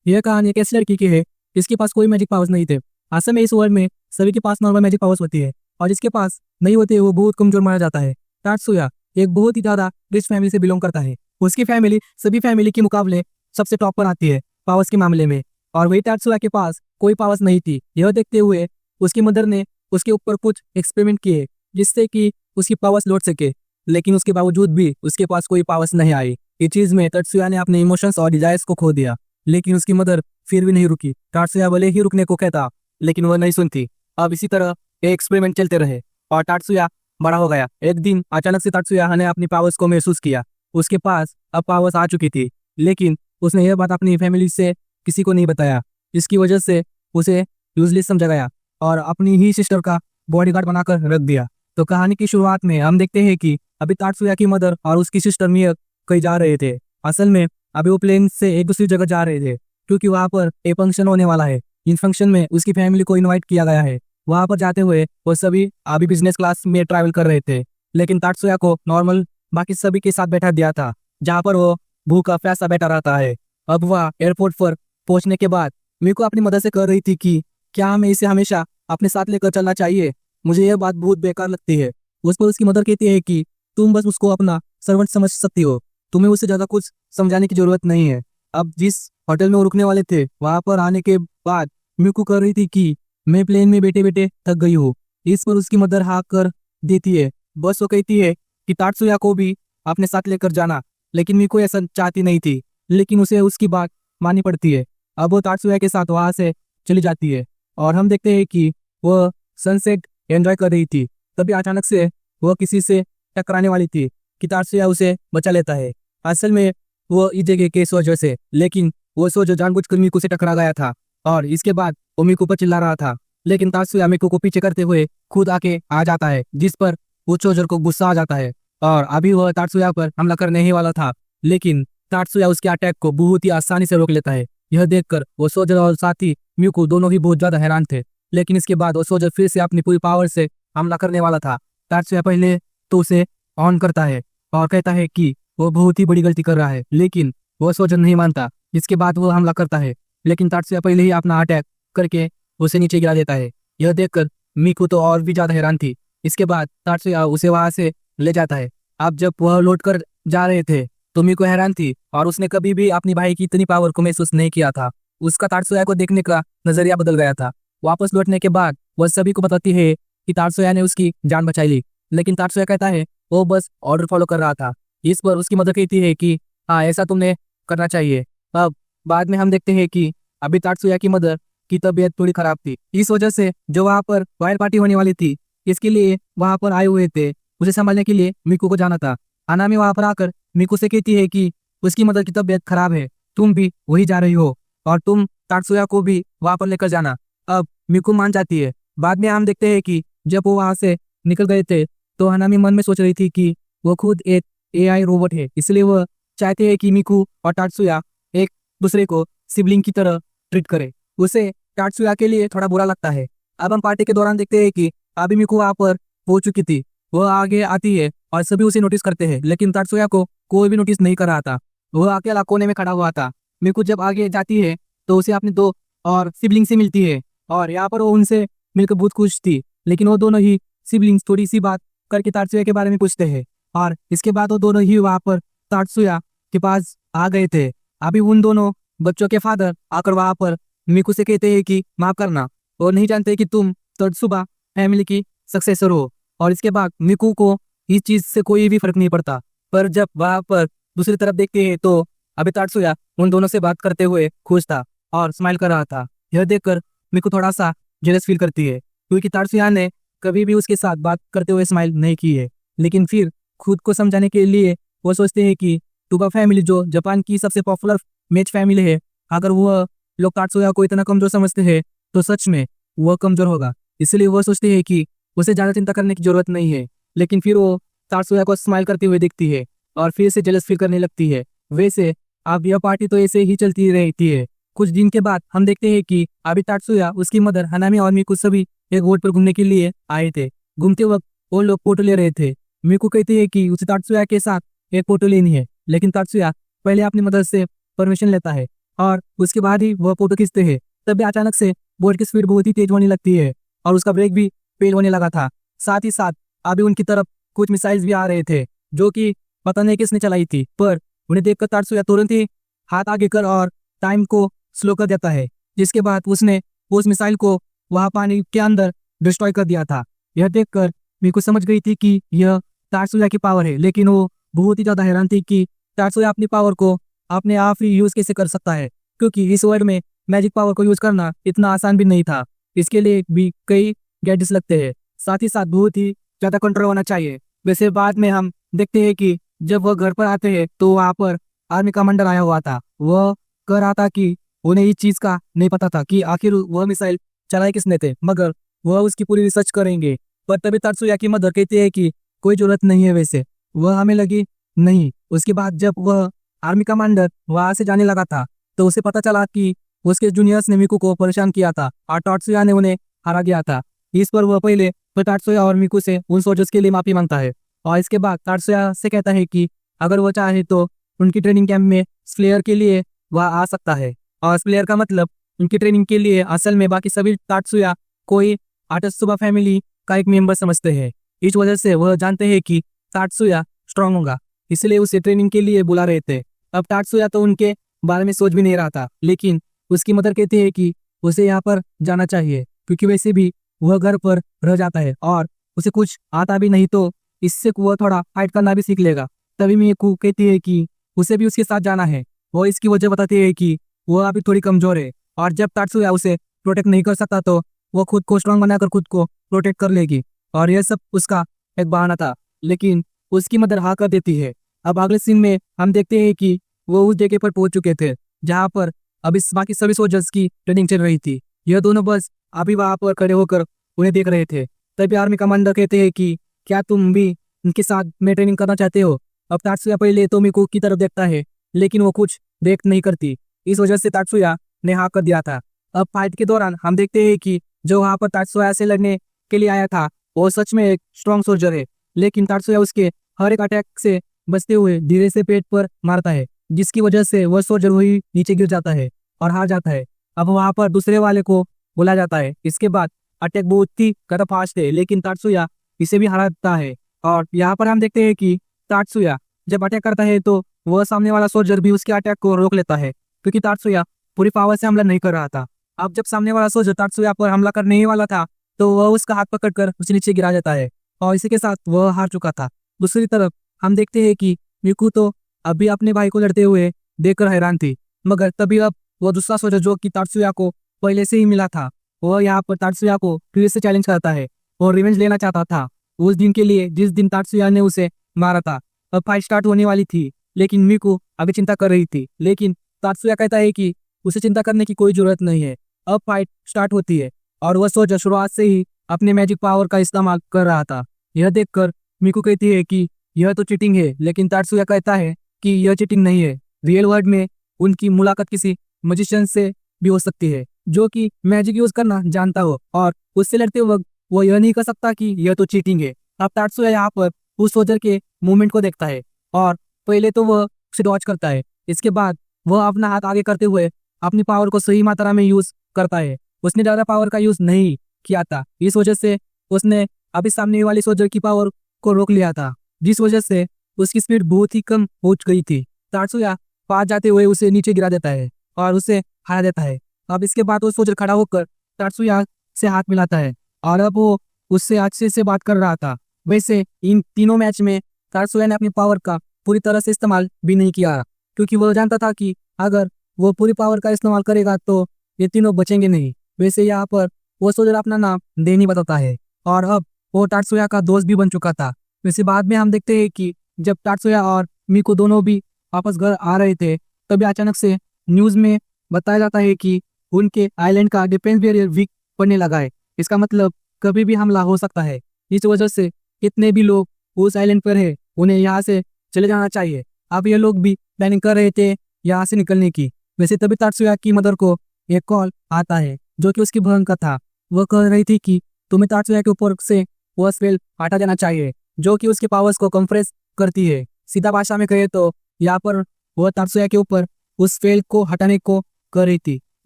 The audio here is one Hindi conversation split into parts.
यह कहानी एक ऐसी लड़की की है जिसके पास कोई मैजिक पावर्स नहीं थे। असल में इस वर्ल्ड में सभी के पास नॉर्मल मैजिक पावर्स होती है और जिसके पास नहीं होते वो बहुत कमजोर माना जाता है। तात्सुया एक बहुत ही ज्यादा रिच फैमिली से बिलोंग करता है। उसकी फैमिली सभी फैमिली के मुकाबले सबसे टॉप पर आती है पावर्स के मामले में, और वही तात्सुया के पास कोई पावर्स नहीं थी। यह देखते हुए उसकी मदर ने उसके ऊपर कुछ एक्सपेरिमेंट किए जिससे कि उसकी पावर्स लौट सके, लेकिन उसके बावजूद भी उसके पास कोई पावर्स नहीं आई। इस चीज में तात्सुया ने अपने इमोशंस और डिजायर्स को खो दिया, लेकिन उसकी मदर फिर भी नहीं रुकी। तात्सुया भले ही रुकने को कहता लेकिन वह नहीं सुनती। अब इसी तरह ये एक्सपेरिमेंट चलते रहे और तात्सुया बड़ा हो गया। एक दिन अचानक से तात्सुया ने अपनी पावर्स को महसूस किया। उसके पास अब पावर्स आ चुकी थी, लेकिन उसने यह बात अपनी फैमिली से किसी को नहीं बताया। इसकी वजह से उसे यूजलेस समझा गया और अपनी ही सिस्टर का बॉडीगार्ड बनाकर रख दिया। तो कहानी की शुरुआत में हम देखते हैं कि अभी तात्सुया की मदर और उसकी सिस्टर मिया कहीं जा रहे थे। असल में अभी वो प्लेन से एक दूसरी जगह जा रहे थे क्योंकि वहां पर एक फंक्शन होने वाला है। इन फंक्शन में उसकी फैमिली को इनवाइट किया गया है। वहां पर जाते हुए वो सभी अभी बिजनेस क्लास में ट्रैवल कर रहे थे, लेकिन तात्सुया को नॉर्मल बाकी सभी के साथ बैठा दिया था, जहाँ पर वो भूखा प्यासा बैठा रहता है। अब वह एयरपोर्ट पर पहुंचने के बाद मेरे को अपनी मदद से कह रही थी कि क्या हमें इसे हमेशा अपने साथ लेकर चलना चाहिए। मुझे यह बात बहुत बेकार लगती है। उस पर उसकी मदर कहती है कि तुम बस उसको अपना सर्वेंट समझ सकती हो, तुम्हें उसे ज्यादा कुछ समझाने की जरूरत नहीं है। अब जिस होटल में वो रुकने वाले थे वहां पर आने के बाद मिकू कह रही थी कि मैं प्लेन में बैठे बैठे थक गई हूँ। इस पर उसकी मदर हाँ कर देती है। बस वो कहती है कि तात्सुया को भी अपने साथ लेकर जाना, लेकिन मिकू ऐसा चाहती नहीं थी, लेकिन उसे उसकी बात माननी पड़ती है। अब वो तात्सुया के साथ वहां से चली जाती है और हम देखते हैं कि वह सनसेट एंजॉय कर रही थी। तभी अचानक से वह किसी से टकराने वाली थी कि तात्सुया उसे बचा लेता है। असल में वो इस जगह के सोजो से, लेकिन वो सोजो जानबूझकर मिकू से टकरा गया था और इसके बाद वो मिकू पर चिल्ला रहा था, लेकिन तात्सुया मिकू को पीछे करते हुए खुद आके आ जाता है, जिस पर वो सोजो को गुस्सा आ जाता है और अभी वह तात्सुया पर हमला करने ही वाला था, लेकिन तात्सुया उसके अटैक को बहुत ही आसानी से रोक लेता है। यह देखकर वो सोजो और साथी मिकू दोनों ही बहुत ज्यादा हैरान थे, लेकिन इसके बाद वो सोजो फिर से अपनी पूरी पावर से हमला करने वाला था। तात्सुया पहले तो उसे ऑन करता है और कहता है कि वो बहुत ही बड़ी गलती कर रहा है, लेकिन वो सोजो नहीं मानता। इसके बाद वो हमला करता है, लेकिन तात्सुया पहले ही अपना अटैक करके उसे नीचे गिरा देता है। यह देखकर मिकू तो और भी ज्यादा हैरान थी। इसके बाद तात्सुया उसे वहां से ले जाता है। अब जब वह लौट कर जा रहे थे तो मिकू हैरान थी और उसने कभी भी अपनी भाई की इतनी पावर को महसूस नहीं किया था। उसका तात्सुया को देखने का नजरिया बदल गया था। वापस लौटने के बाद वह सभी को बताती है कि तात्सुया ने उसकी जान बचाई ली, लेकिन तात्सुया कहता है वो बस ऑर्डर फॉलो कर रहा था। इस पर उसकी मदर कहती है कि हाँ ऐसा तुमने करना चाहिए। अब बाद में हम देखते हैं कि अभी तात्सुया की मदर की तबीयत थोड़ी खराब थी। इस वजह से जो वहां पर वायर पार्टी होने वाली थी इसके लिए वहां पर आए हुए थे, उसे संभालने के लिए मिकू को जाना था। अनामी वहां पर आकर मिकू से कहती है कि उसकी मदर की तबीयत खराब है, तुम भी वही जा रही हो और तुम तात्सुया को भी वहां पर लेकर जाना। अब मिकू मान जाती है। बाद में हम देखते हैं कि जब वो वहां से निकल गए थे तो हनामी मन में सोच रही थी कि वो खुद एक एआई रोबोट है, इसलिए वह चाहते हैं कि मिकू और तात्सुया एक दूसरे को सिबलिंग की तरह ट्रीट करे। उसे तात्सुया के लिए थोड़ा बुरा लगता है। अब हम पार्टी के दौरान देखते हैं कि अभी मिकू वहां पर पहुंच चुकी थी। वह आगे आती है और सभी उसे नोटिस करते हैं, लेकिन तात्सुया को कोई भी नोटिस नहीं कर रहा था। वह अकेला कोने में खड़ा हुआ था। मिकू जब आगे जाती है तो उसे अपने दो और सिबलिंग से मिलती है और यहाँ पर वो उनसे मिलकर बहुत खुश थी, लेकिन वो दोनों ही सिबलिंग्स थोड़ी सी बात करके तात्सुया के बारे में पूछते हैं और इसके बाद वो दोनों ही वहां पर तात्सुया के पास आ गए थे। अभी उन दोनों बच्चों के फादर आकर वहां पर मिकू से कहते हैं कि माफ करना, वो नहीं जानते कि तुम तत्सुबा फैमिली की सक्सेसर हो। और इसके बाद मिकू को इस चीज से कोई भी फर्क नहीं पड़ता, पर जब वहां पर दूसरी तरफ देखते हैं तो अभी तात्सुया उन दोनों से बात करते हुए खुश था और स्माइल कर रहा था। यह देखकर मिकू थोड़ा सा जेलस फील करती है क्योंकि तात्सुया ने कभी भी उसके साथ बात करते हुए स्माइल नहीं की है, लेकिन फिर खुद को समझाने के लिए वो सोचते हैं कि टुबा फैमिली जो जापान की सबसे पॉपुलर मैच फैमिली है, अगर वह लोग तात्सुया को इतना कमजोर समझते हैं तो सच में वह कमजोर होगा। इसलिए वह सोचते हैं कि उसे ज्यादा चिंता करने की जरूरत नहीं है, लेकिन फिर वो तात्सुया को स्माइल करते हुए देखती है और फिर से जेलस फील करने लगती है। वैसे अब यह पार्टी तो ऐसे ही चलती रहती है। कुछ दिन के बाद हम देखते हैं कि अभी तात्सुया, उसकी मदर हनामी और मिकू सभी एक बोट पर घूमने के लिए आए थे। घूमते वक्त वो लोग फोटो ले रहे थे। मिकू कहती है कि उसे तात्सुया के साथ एक फोटो लेनी है, लेकिन तात्सुया पहले अपनी मदर से परमिशन लेता है और उसके बाद ही वह फोटो खींचते हैं। तभी अचानक से बोट की स्पीड बहुत ही तेज होने लगती है और उसका ब्रेक भी फेल होने लगा था। साथ ही साथ अभी उनकी तरफ कुछ मिसाइल्स भी आ रहे थे जो कि पता नहीं किसने चलाई थी, पर उन्हें देखकर तात्सुया तुरंत ही हाथ आगे कर और टाइम को स्लो कर देता है, जिसके बाद उसने उस मिसाइल को वहां पानी के अंदर डिस्ट्रॉय कर दिया था। यह देखकर मीकू समझ गई थी कि यह तात्सुया की पावर है, लेकिन वो बहुत ही ज्यादा हैरान थी कि तात्सुया अपनी पावर को अपने आप ही यूज कैसे कर सकता है, क्योंकि इस वर्ल्ड में मैजिक पावर को यूज करना इतना आसान भी नहीं था। इसके लिए भी कई गैजेट्स लगते हैं, साथ ही साथ बहुत ही ज्यादा कंट्रोल होना चाहिए। वैसे बाद में हम देखते हैं कि जब वह घर पर आते हैं तो वहाँ पर आर्मी कमांडर आया हुआ था। वह कह रहा था कि उन्हें इस चीज का नहीं पता था कि आखिर वह मिसाइल चलाए किसने थे, मगर वह उसकी पूरी रिसर्च करेंगे। पर तभी तात्सुया की मदर कहती है कि कोई जरूरत नहीं है, वैसे वह हमें लगी नहीं। उसके बाद जब वह आर्मी कमांडर वहां से जाने लगा था तो उसे पता चला कि उसके जूनियर्स ने मिकू को परेशान किया था और तात्सुया ने उन्हें हरा दिया था। इस पर वह पहले तो तात्सुया और मिकू से उन सोल्जर्स के लिए माफी मांगता है और इसके बाद तात्सुया से कहता है कि अगर वो चाहे तो उनकी ट्रेनिंग कैंप में स्लेयर के लिए वह आ सकता है। और स्लेयर का मतलब उनकी ट्रेनिंग के लिए असल में बाकी सभी तात्सुया कोई आटत्सुबा फैमिली का एक मेंबर समझते हैं। इस वजह से वह जानते हैं कि तात्सुया स्ट्रांग होगा, इसलिए उसे ट्रेनिंग के लिए बुला रहे थे। अब तात्सुया तो उनके बारे में सोच भी नहीं रहा था, लेकिन उसकी मदर कहती है कि उसे यहाँ पर जाना चाहिए, क्योंकि वैसे भी वह घर पर रह जाता है और उसे कुछ आता भी नहीं, तो इससे वह थोड़ा फाइट करना भी सीख लेगा। तभी मीकू कहती है कि उसे भी उसके साथ जाना है। वो इसकी वजह बताती है कि वह अभी थोड़ी कमजोर है और जब तात्सुया उसे प्रोटेक्ट नहीं कर सकता तो वो खुद को स्ट्रांग बनाकर खुद को प्रोटेक्ट कर लेगी, और यह सब उसका एक बहाना था। लेकिन उसकी मदर हाँ कर देती है। अब अगले सीन में हम देखते हैं कि वो उस जगह पर पहुंच चुके थे जहाँ पर अभी बाकी सभी सोल्जर्स की ट्रेनिंग चल रही थी। यह दोनों बस अभी वहां पर खड़े होकर उन्हें देख रहे थे। तभी आर्मी कमांडर कहते हैं कि क्या तुम भी उनके साथ में ट्रेनिंग करना चाहते हो। अब तात्सुया पहले तो मिकू की तरफ देखता है, लेकिन वो कुछ देख नहीं करती। इस वजह से तात्सुया ने हाँ कर दिया था। अब फाइट के दौरान हम देखते हैं कि जो वहां पर तात्सुया से लड़ने के लिए आया था वो सच में एक स्ट्रॉन्ग सोल्जर है, लेकिन तात्सुया उसके हर एक अटैक से बचते हुए धीरे से पेट पर मारता है, जिसकी वजह से वह सोल्जर वही नीचे गिर जाता है और हार जाता है। अब वहां पर दूसरे वाले को बोला जाता है। इसके बाद अटैक बहुत ही ज्यादा फास्ट है, लेकिन तात्सुया इसे भी हरा देता है। और यहाँ पर हम देखते हैं कि तात्सुया जब अटैक करता है तो वह सामने वाला सोल्जर भी उसके अटैक को रोक लेता है, क्योंकि तात्सुया पूरी पावर से हमला नहीं कर रहा था। अब जब सामने वाला सोल्जर तात्सुया पर हमला करने ही वाला था तो वह उसका हाथ पकड़कर उसे नीचे गिरा देता है और इसी के साथ वह हार चुका था। दूसरी तरफ हम देखते हैं कि मिकू तो अभी अपने भाई को लड़ते हुए देखकर हैरान थी, मगर तभी अब वह दूसरा सोल्जर जो कि तात्सुया को पहले से ही मिला था, वह यहाँ पर तात्सुया को फिर से चैलेंज करता है और रिवेंज लेना चाहता था उस दिन के लिए जिस दिन तात्सुया ने उसे मारा था। अब फाइट स्टार्ट होने वाली थी, लेकिन मिकू अभी चिंता कर रही थी, लेकिन तात्सुया कहता है कि उसे चिंता करने की कोई जरूरत नहीं है। अब फाइट स्टार्ट होती है और वह सोल्जर शुरुआत से ही अपने मैजिक पावर का इस्तेमाल कर रहा था। यह देखकर मिकू कहती है कि यह तो चीटिंग है, लेकिन तात्सुया कहता है कि यह चीटिंग नहीं है। रियल वर्ल्ड में उनकी मुलाकात किसी मजिशियन से भी हो सकती है जो कि मैजिक यूज करना जानता हो, और उससे लड़ते वक्त वो यह नहीं कर सकता कि यह तो चीटिंग है। अब तात्सुया यहाँ पर उस सोल्जर के मूवमेंट को देखता है और पहले तो वह उसे डॉज करता है। इसके बाद वह अपना हाथ आगे करते हुए अपनी पावर को सही मात्रा में यूज करता है। उसने ज्यादा पावर का यूज नहीं किया था, इस वजह से उसने अभी सामने वाली सोल्जर की पावर को रोक लिया था, जिस वजह से उसकी स्पीड बहुत ही कम हो गई थी। तात्सुया पास जाते हुए उसे नीचे गिरा देता है और उसे हरा देता है। अब इसके बाद वो सोल्जर खड़ा होकर तात्सुया से हाथ मिलाता है और अब वो उससे अच्छे से बात कर रहा था। वैसे इन तीनों मैच में तात्सुया ने अपनी पावर का पूरी तरह से इस्तेमाल भी नहीं किया, क्योंकि वह जानता था कि अगर वो पूरी पावर का इस्तेमाल करेगा तो ये तीनों बचेंगे नहीं। वैसे यहाँ पर वो सोल्जर अपना नाम देनी बताता है और अब वो तात्सुया का दोस्त भी बन चुका था। वैसे बाद में हम देखते हैं कि जब तात्सुया और मिकू दोनों भी वापस घर आ रहे थे, तभी अचानक से न्यूज में बताया जाता है कि उनके आइलैंड का डिफेंस बैरियर वीक पड़ने लगा है। इसका मतलब कभी भी हमला हो सकता है। इस वजह से कितने भी लोग उस आइलैंड पर है उन्हें यहाँ से चले जाना चाहिए। अब ये लोग भी प्लानिंग कर रहे थे यहाँ से निकलने की। वैसे तभी तात्सुया की मदर को एक कॉल आता है जो कि उसकी बहन का था। वह कह रही थी कि तुम्हें तात्सुया के ऊपर से वह स्पेल हटा देना चाहिए जो कि उसके पावर्स को कंप्रेस करती है। सीधा भाषा में कहे तो यहाँ पर वह तात्सुया के ऊपर उस फेल को हटाने को कर रही थी,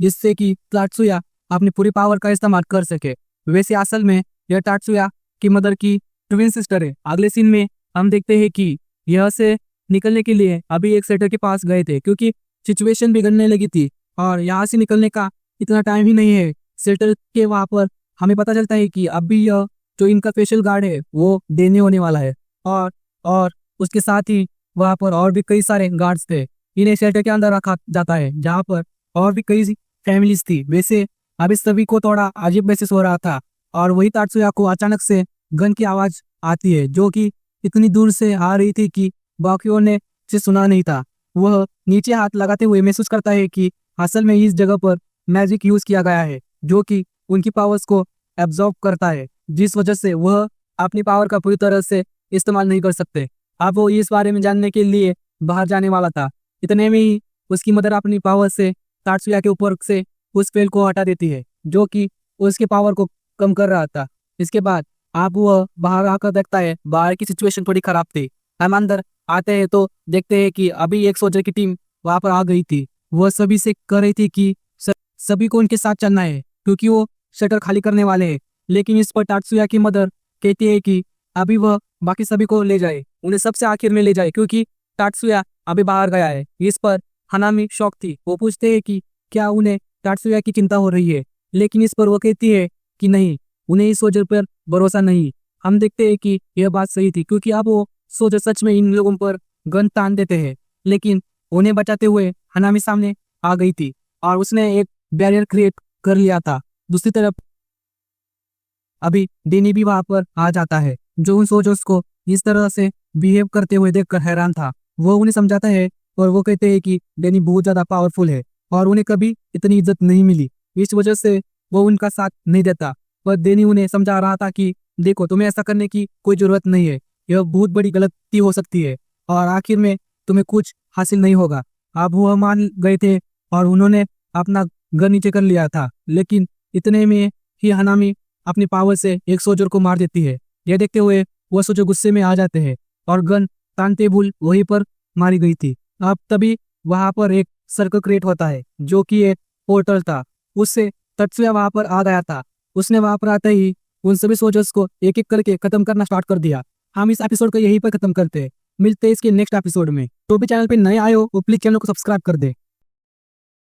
जिससे कि तात्सुया अपनी पूरी पावर का इस्तेमाल कर सके। वैसे असल में यह तात्सुया की मदर की ट्विन सिस्टर है। अगले सीन में हम देखते हैं कि यह से निकलने के लिए अभी एक सेटर के पास गए थे, क्योंकि सिचुएशन बिगड़ने लगी थी और यहाँ से निकलने का इतना टाइम ही नहीं है। सेटर के वहाँ पर हमें पता चलता है कि अभी यह जो इनका स्पेशल गार्ड है वो देने होने वाला है, और उसके साथ ही वहाँ पर और भी कई सारे गार्ड्स थे। इन्हें शेल्टर के अंदर रखा जाता है, जहाँ पर और भी कई फैमिलीज थी। वैसे अभी सभी को थोड़ा अजीब महसूस हो रहा था, और वही तात्सुया को अचानक से गन की आवाज आती है, जो कि इतनी दूर से आ रही थी कि बाकियों ने से सुना नहीं था। वह नीचे हाथ लगाते हुए महसूस करता है कि असल में इस जगह पर मैजिक यूज किया गया है, जो कि उनकी पावर्स को एब्जॉर्ब करता है, जिस वजह से वह अपनी पावर का पूरी तरह से इस्तेमाल नहीं कर सकते। अब वो इस बारे में जानने के लिए बाहर जाने वाला था। इतने में ही उसकी मदर अपनी पावर से तात्सुया के ऊपर से उस फेल को हटा देती है, जो कि उसके पावर को कम कर रहा था। इसके बाद अब वह बाहर आकर देखता है, बाहर की सिचुएशन थोड़ी खराब थी। हम अंदर आते हैं तो देखते हैं कि अभी एक सोल्जर की टीम वहां पर आ गई थी। वह सभी से कह रही थी कि सभी को उनके साथ चलना है, क्योंकि वो शटर खाली करने वाले हैं। लेकिन इस पर तात्सुया की मदर कहती है कि अभी वह बाकी सभी को ले जाए, उन्हें सबसे आखिर में ले जाए, क्योंकि तात्सुया अभी बाहर गया है। इस पर हनामी शॉक थी। वो पूछते हैं कि क्या उन्हें तात्सुया की चिंता हो रही है, लेकिन इस पर वो कहती है कि नहीं, उन्हें इस सोल्जर पर भरोसा नहीं। हम देखते हैं कि यह बात सही थी, क्योंकि अब वो सोल्जर सच में इन लोगों पर गन तान देते हैं। लेकिन उन्हें बचाते हुए हनामी सामने आ गई थी और उसने एक बैरियर क्रिएट कर लिया था। दूसरी तरफ अभी डेनी भी वहां पर आ जाता है, जो उन सोल्जर्स को इस तरह से बिहेव करते हुए देखकर हैरान था। वो उन्हें समझाता है और वो कहते हैं कि डेनी बहुत ज्यादा पावरफुल है और उन्हें कभी इतनी इज्जत नहीं मिली, इस वजह से वो उनका साथ नहीं देता। पर डेनी उन्हें समझा रहा था कि देखो, तुम्हें ऐसा करने की कोई जरूरत नहीं है, यह बहुत बड़ी गलती हो सकती है और आखिर में तुम्हें कुछ हासिल नहीं होगा। अब वह मान गए थे और उन्होंने अपना गन नीचे कर लिया था। लेकिन इतने में ही हनामी अपनी पावर से एक सोल्जर को मार देती है। यह देखते हुए वह सोल्जर गुस्से में आ जाते हैं और गन तानते भूल वहीं पर मारी गई थी। अब तभी वहां पर एक सर्कल क्रिएट होता है, जो कि एक पोर्टल था। उससे तात्सुया वहां पर आ गया था। उसने वहां पर आते ही उन सभी सोल्जर्स को एक एक करके खत्म करना स्टार्ट कर दिया। हम इस एपिसोड को यहीं पर खत्म करते हैं। मिलते हैं इसके नेक्स्ट एपिसोड में। तो भी चैनल पे नए आए हो तो प्लीज चैनल को सब्सक्राइब कर दे।